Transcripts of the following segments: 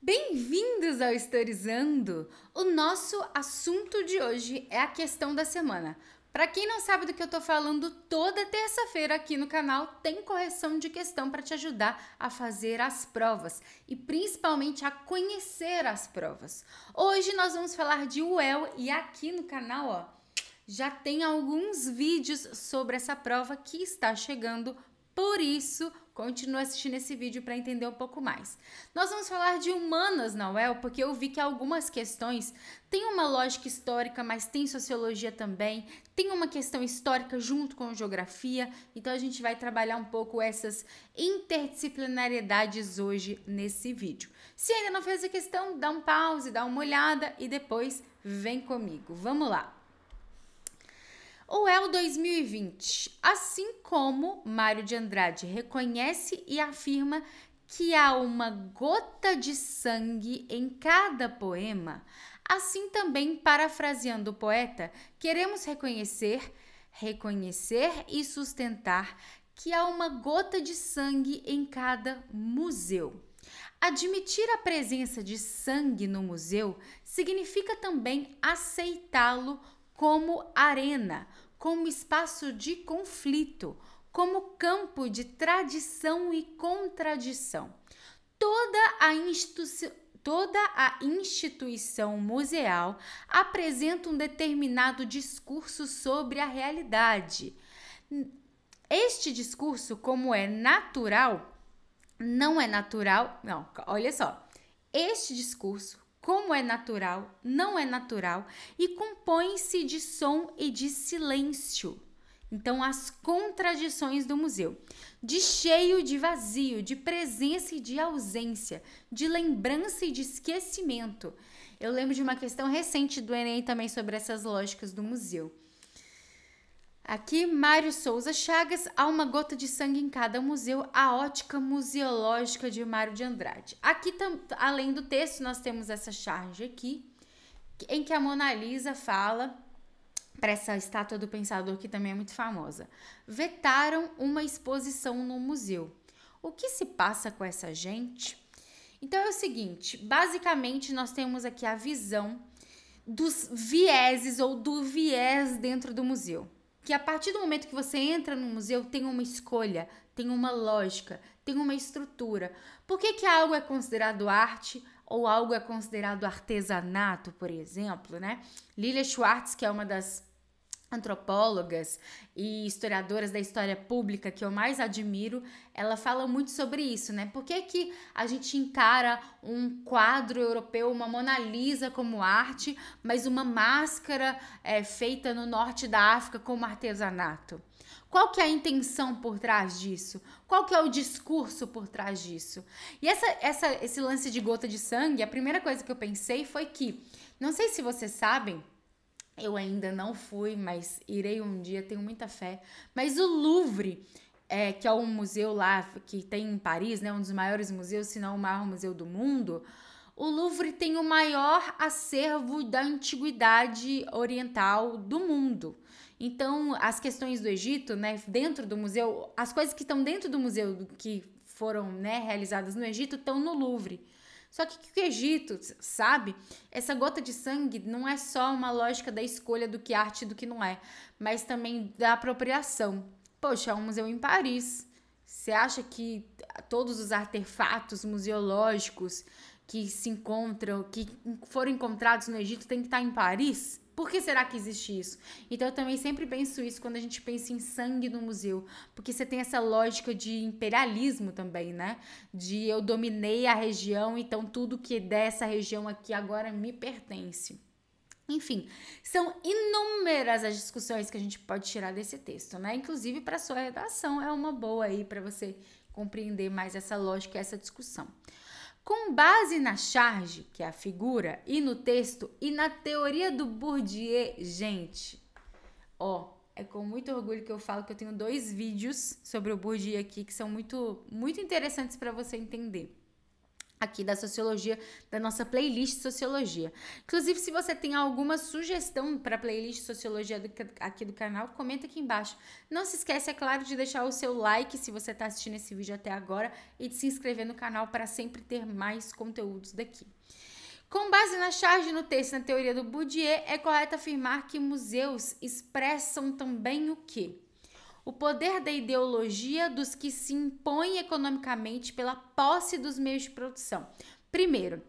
Bem-vindos ao Historizando! O nosso assunto de hoje é a questão da semana. Para quem não sabe do que eu tô falando, toda terça-feira aqui no canal tem correção de questão para te ajudar a fazer as provas e principalmente a conhecer as provas. Hoje nós vamos falar de UEL e aqui no canal, já tem alguns vídeos sobre essa prova que está chegando. Por isso, continue assistindo esse vídeo para entender um pouco mais. Nós vamos falar de humanas na UEL, porque eu vi que algumas questões têm uma lógica histórica, mas tem sociologia também, tem uma questão histórica junto com geografia, então a gente vai trabalhar um pouco essas interdisciplinariedades hoje nesse vídeo. Se ainda não fez a questão, dá um pause, dá uma olhada e depois vem comigo. Vamos lá! UEL 2020, assim como Mário de Andrade reconhece e afirma que há uma gota de sangue em cada poema, assim também, parafraseando o poeta, queremos reconhecer e sustentar que há uma gota de sangue em cada museu. Admitir a presença de sangue no museu significa também aceitá-lo como arena, como espaço de conflito, como campo de tradição e contradição. Toda a instituição museal apresenta um determinado discurso sobre a realidade. Este discurso, como é natural, não, olha só. Este discurso, como é natural, não é natural e compõe-se de som e de silêncio. Então, as contradições do museu, de cheio e de vazio, de presença e de ausência, de lembrança e de esquecimento. Eu lembro de uma questão recente do Enem também sobre essas lógicas do museu. Aqui, Mário Souza Chagas, há uma gota de sangue em cada museu, a ótica museológica de Mário de Andrade. Aqui, além do texto, nós temos essa charge aqui, em que a Mona Lisa fala para essa estátua do pensador, que também é muito famosa. Vetaram uma exposição no museu. O que se passa com essa gente? Então é o seguinte, basicamente nós temos aqui a visão dos vieses ou do viés dentro do museu. Que a partir do momento que você entra no museu, tem uma escolha, tem uma lógica, tem uma estrutura. Por que algo é considerado arte ou algo é considerado artesanato, por exemplo, né? Lilia Schwartz, que é uma das antropólogas e historiadoras da história pública que eu mais admiro, ela fala muito sobre isso, né? Por que a gente encara um quadro europeu, uma Mona Lisa como arte, mas uma máscara feita no norte da África como artesanato? Qual que é a intenção por trás disso? Qual que é o discurso por trás disso? E esse lance de gota de sangue, a primeira coisa que eu pensei foi que, não sei se vocês sabem, eu ainda não fui, mas irei um dia, tenho muita fé. Mas o Louvre, que é um museu lá que tem em Paris, né, um dos maiores museus, se não o maior museu do mundo, o Louvre tem o maior acervo da antiguidade oriental do mundo. Então, as questões do Egito, né, dentro do museu, as coisas que estão dentro do museu que foram, né, realizadas no Egito estão no Louvre. Só que o Egito, sabe? Essa gota de sangue não é só uma lógica da escolha do que é arte e do que não é, mas também da apropriação. Poxa, é um museu em Paris. Você acha que todos os artefatos museológicos que se encontram, que foram encontrados no Egito, tem que estar em Paris? Por que será que existe isso? Então eu também sempre penso isso quando a gente pensa em sangue no museu, porque você tem essa lógica de imperialismo também, né? De eu dominei a região, então tudo que é dessa região aqui agora me pertence. Enfim, são inúmeras as discussões que a gente pode tirar desse texto, né? Inclusive para sua redação é uma boa aí para você compreender mais essa lógica, essa discussão. Com base na charge, que é a figura, e no texto, e na teoria do Bourdieu, gente, é com muito orgulho que eu falo que eu tenho 2 vídeos sobre o Bourdieu aqui, que são muito, muito interessantes para você entender. aqui da sociologia, da nossa playlist sociologia. Inclusive, se você tem alguma sugestão para playlist sociologia aqui do canal, comenta aqui embaixo. Não se esquece, é claro, de deixar o seu like se você está assistindo esse vídeo até agora e de se inscrever no canal para sempre ter mais conteúdos daqui. Com base na charge no texto e na teoria do Bourdieu, é correto afirmar que museus expressam também o quê? O poder da ideologia dos que se impõem economicamente pela posse dos meios de produção. Primeiro,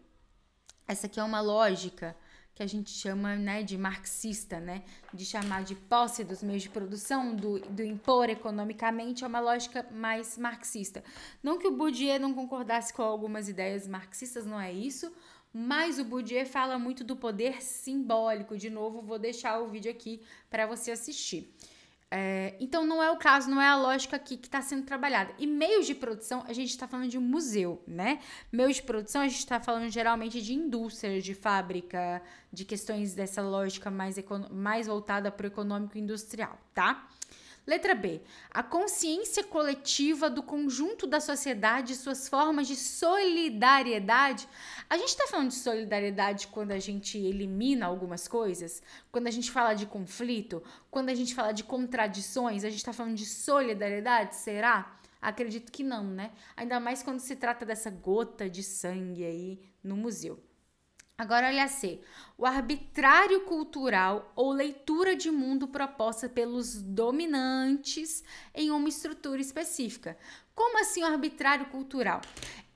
essa aqui é uma lógica que a gente chama, né, de marxista, né, de chamar de posse dos meios de produção, do impor economicamente, é uma lógica mais marxista. Não que o Bourdieu não concordasse com algumas ideias marxistas, não é isso, mas o Bourdieu fala muito do poder simbólico. De novo, vou deixar o vídeo aqui para você assistir. Então, não é o caso, não é a lógica aqui que está sendo trabalhada. E meios de produção, a gente está falando de um museu, né? Meios de produção, a gente está falando geralmente de indústria, de fábrica, de questões dessa lógica mais voltada para o econômico industrial, tá? Letra B. A consciência coletiva do conjunto da sociedade e suas formas de solidariedade. A gente está falando de solidariedade quando a gente elimina algumas coisas, quando a gente fala de conflito, quando a gente fala de contradições, a gente está falando de solidariedade, será? Acredito que não, né? Ainda mais quando se trata dessa gota de sangue aí no museu. Agora, olha C. O arbitrário cultural ou leitura de mundo proposta pelos dominantes em uma estrutura específica. Como assim o arbitrário cultural?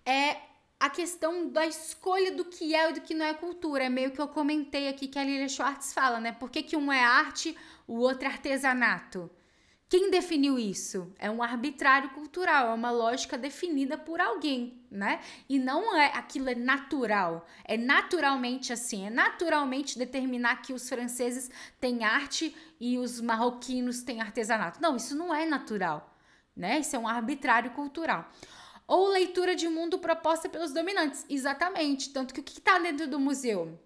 É a questão da escolha do que é e do que não é cultura. É meio que eu comentei aqui que a Lilia Schwartz fala, né? Por que um é arte, o outro é artesanato? Quem definiu isso? É um arbitrário cultural, é uma lógica definida por alguém, né? E não é aquilo é natural, é naturalmente assim, é naturalmente determinar que os franceses têm arte e os marroquinos têm artesanato. Não, isso não é natural, né? Isso é um arbitrário cultural. Ou leitura de mundo proposta pelos dominantes, exatamente. Tanto que o que está dentro do museu?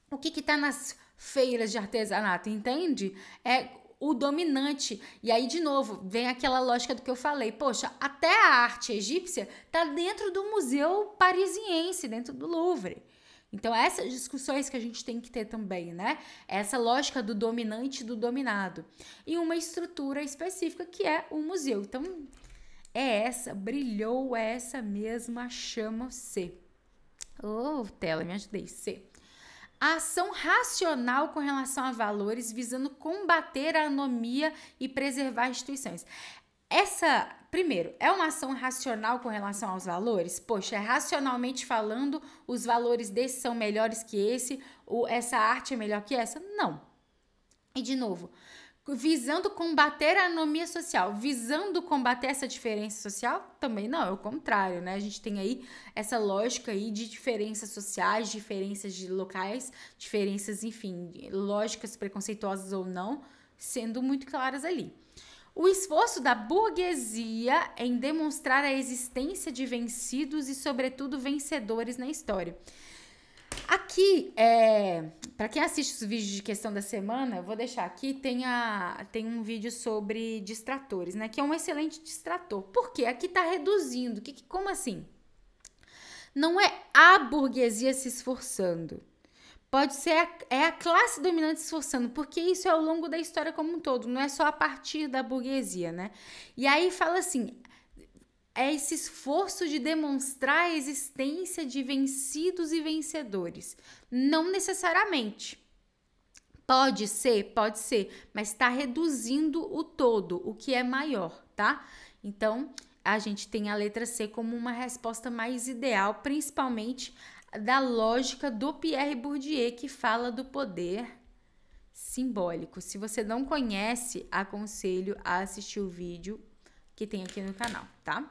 O que está nas feiras de artesanato, entende? O dominante. E aí, de novo, vem aquela lógica do que eu falei. Poxa, até a arte egípcia tá dentro do museu parisiense, dentro do Louvre. Então, essas discussões que a gente tem que ter também, né? Essa lógica do dominante e do dominado. E uma estrutura específica que é o museu. Então, brilhou essa mesma chama C. Tela, me ajudei. C. A ação racional com relação a valores visando combater a anomia e preservar instituições. Primeiro, é uma ação racional com relação aos valores? Poxa, racionalmente falando, os valores desse são melhores que esse, ou essa arte é melhor que essa? Não. E de novo, visando combater a anomia social, visando combater essa diferença social? Também não, é o contrário, né? A gente tem aí essa lógica aí de diferenças sociais, diferenças de locais, diferenças, enfim, lógicas preconceituosas ou não, sendo muito claras ali. O esforço da burguesia em demonstrar a existência de vencidos e, sobretudo, vencedores na história. Aqui, para quem assiste os vídeos de questão da semana, eu vou deixar aqui, tem um vídeo sobre distratores, né? Que é um excelente distrator. Por quê? Aqui tá reduzindo. Como assim? Não é a burguesia se esforçando. Pode ser a classe dominante se esforçando, porque isso é ao longo da história como um todo, não é só a partir da burguesia, né? E aí fala assim, é esse esforço de demonstrar a existência de vencidos e vencedores. Não necessariamente. Pode ser, mas está reduzindo o todo, o que é maior, tá? Então, a gente tem a letra C como uma resposta mais ideal, principalmente da lógica do Pierre Bourdieu, que fala do poder simbólico. Se você não conhece, aconselho a assistir o vídeo que tem aqui no canal, tá?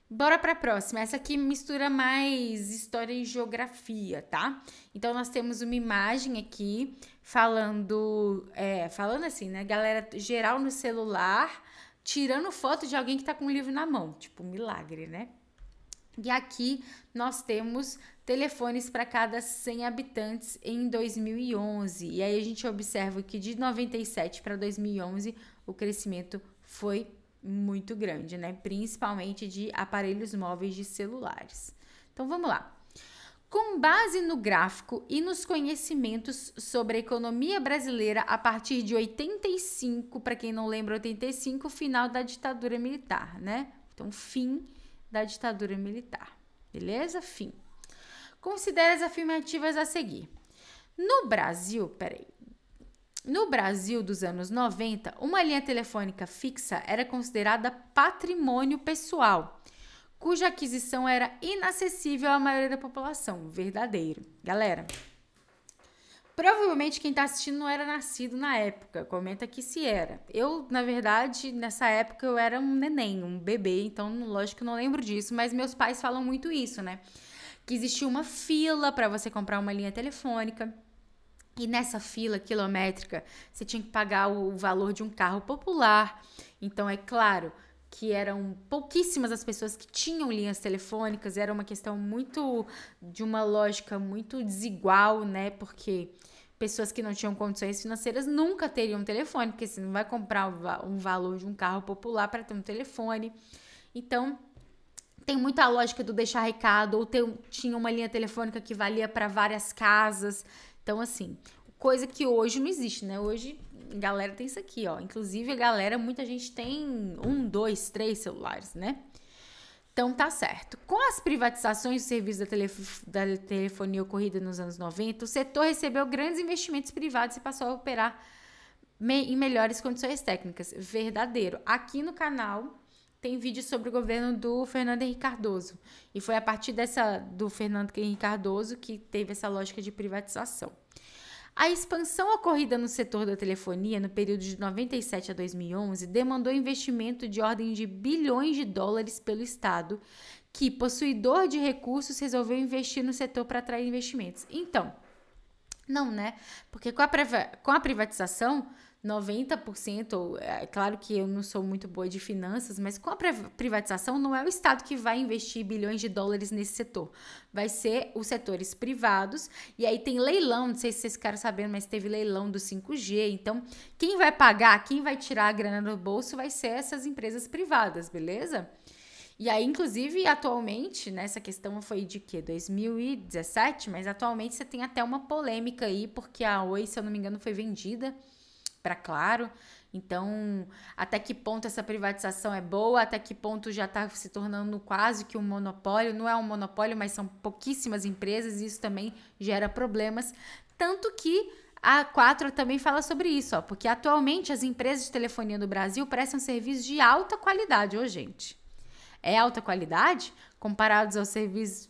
Bora para a próxima. Essa aqui mistura mais história e geografia, tá? Então, nós temos uma imagem aqui falando assim, né? Galera geral no celular, tirando foto de alguém que tá com um livro na mão. Tipo, um milagre, né? E aqui nós temos telefones para cada 100 habitantes em 2011. E aí a gente observa que de 97 para 2011 o crescimento foi muito grande, né? Principalmente de aparelhos móveis de celulares. Então, vamos lá. Com base no gráfico e nos conhecimentos sobre a economia brasileira a partir de 85, para quem não lembra, 85, final da ditadura militar, né? Então, fim da ditadura militar. Beleza? Fim. Considere as afirmativas a seguir. No Brasil dos anos 90, uma linha telefônica fixa era considerada patrimônio pessoal, cuja aquisição era inacessível à maioria da população. Verdadeiro. Galera, provavelmente quem está assistindo não era nascido na época. Comenta aqui se era. Eu, na verdade, nessa época eu era um neném, um bebê, então lógico que eu não lembro disso, mas meus pais falam muito isso, né? Que existia uma fila para você comprar uma linha telefônica. E nessa fila quilométrica, você tinha que pagar o valor de um carro popular. Então, é claro que eram pouquíssimas as pessoas que tinham linhas telefônicas, era uma questão muito, de uma lógica muito desigual, né? Porque pessoas que não tinham condições financeiras nunca teriam um telefone, porque você não vai comprar um valor de um carro popular para ter um telefone. Então, tem muita lógica do deixar recado, ou tinha uma linha telefônica que valia para várias casas. Então, assim, coisa que hoje não existe, né? Hoje a galera tem isso aqui, ó. Inclusive, muita gente tem 1, 2, 3 celulares, né? Então, tá certo. Com as privatizações do serviço da telefonia ocorrida nos anos 90, o setor recebeu grandes investimentos privados e passou a operar em melhores condições técnicas. Verdadeiro. Aqui no canal tem vídeo sobre o governo do Fernando Henrique Cardoso. E foi a partir do Fernando Henrique Cardoso que teve essa lógica de privatização. A expansão ocorrida no setor da telefonia no período de 97 a 2011 demandou investimento de ordem de bilhões de dólares pelo Estado, que, possuidor de recursos, resolveu investir no setor para atrair investimentos. Então, não, né? Porque com a privatização, 90%, é claro que eu não sou muito boa de finanças, mas com a privatização não é o Estado que vai investir bilhões de dólares nesse setor. Vai ser os setores privados, e aí tem leilão, não sei se vocês ficaram sabendo, mas teve leilão do 5G, então quem vai pagar, quem vai tirar a grana do bolso vai ser essas empresas privadas, beleza? E aí, inclusive, atualmente, nessa questão foi de quê? 2017, mas atualmente você tem até uma polêmica aí, porque a Oi, se eu não me engano, foi vendida para Claro. Então, até que ponto essa privatização é boa, até que ponto já está se tornando quase que um monopólio. Não é um monopólio, mas são pouquíssimas empresas e isso também gera problemas. Tanto que a Quatro também fala sobre isso, ó, porque atualmente as empresas de telefonia do Brasil prestam serviços de alta qualidade, ô gente. É alta qualidade comparados aos serviços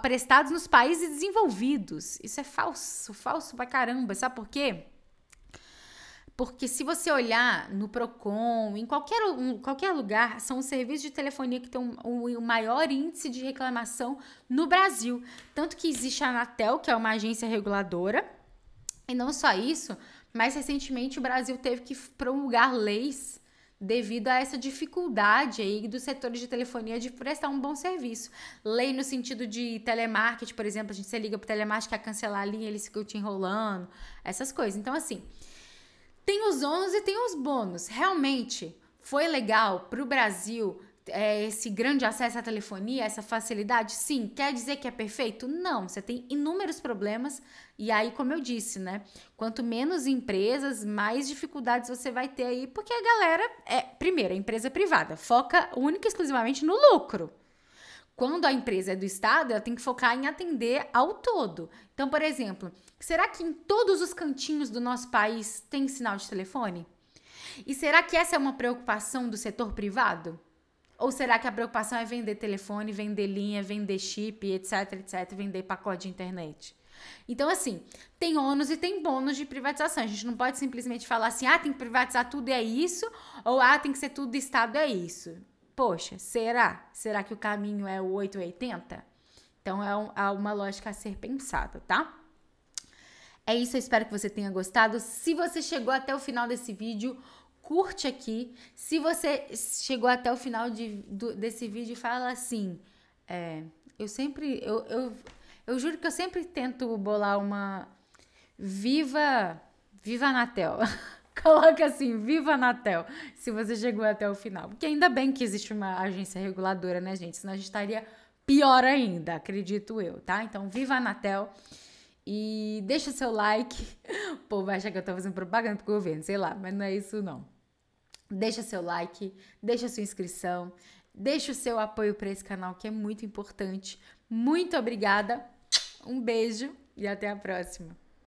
prestados nos países desenvolvidos. Isso é falso pra caramba. Sabe por quê? Porque se você olhar no Procon, em qualquer lugar, são os serviços de telefonia que têm o maior índice de reclamação no Brasil. Tanto que existe a Anatel, que é uma agência reguladora, e não só isso, mas recentemente o Brasil teve que promulgar leis devido a essa dificuldade aí dos setores de telefonia de prestar um bom serviço. Lei no sentido de telemarketing, por exemplo, você liga pro telemarketing, quer cancelar a linha, eles ficam te enrolando, essas coisas. Então, assim, tem os ônus e tem os bônus. Realmente, foi legal pro Brasil esse grande acesso à telefonia, essa facilidade? Sim. Quer dizer que é perfeito? Não. Você tem inúmeros problemas e aí, como eu disse, né? Quanto menos empresas, mais dificuldades você vai ter aí, porque a galera primeiro, a empresa privada foca única e exclusivamente no lucro. Quando a empresa é do Estado, ela tem que focar em atender ao todo. Então, por exemplo, será que em todos os cantinhos do nosso país tem sinal de telefone? E será que essa é uma preocupação do setor privado? Ou será que a preocupação é vender telefone, vender linha, vender chip, etc, etc, vender pacote de internet? Então, assim, tem ônus e tem bônus de privatização. A gente não pode simplesmente falar assim, tem que privatizar tudo e é isso, ou tem que ser tudo do Estado, é isso. Poxa, será? Será que o caminho é o 880? Então, é uma lógica a ser pensada, tá? É isso, eu espero que você tenha gostado. Se você chegou até o final desse vídeo, curte aqui. Se você chegou até o final desse vídeo, fala assim, eu juro que eu sempre tento bolar uma Viva Anatel. Coloca assim, Viva Anatel, se você chegou até o final. Porque ainda bem que existe uma agência reguladora, né, gente? Senão a gente estaria pior ainda, acredito eu, tá? Então, viva a Anatel e deixa seu like. O povo vai achar que eu tô fazendo propaganda pro governo, sei lá, mas não é isso não. Deixa seu like, deixa sua inscrição, deixa o seu apoio para esse canal que é muito importante. Muito obrigada, um beijo e até a próxima.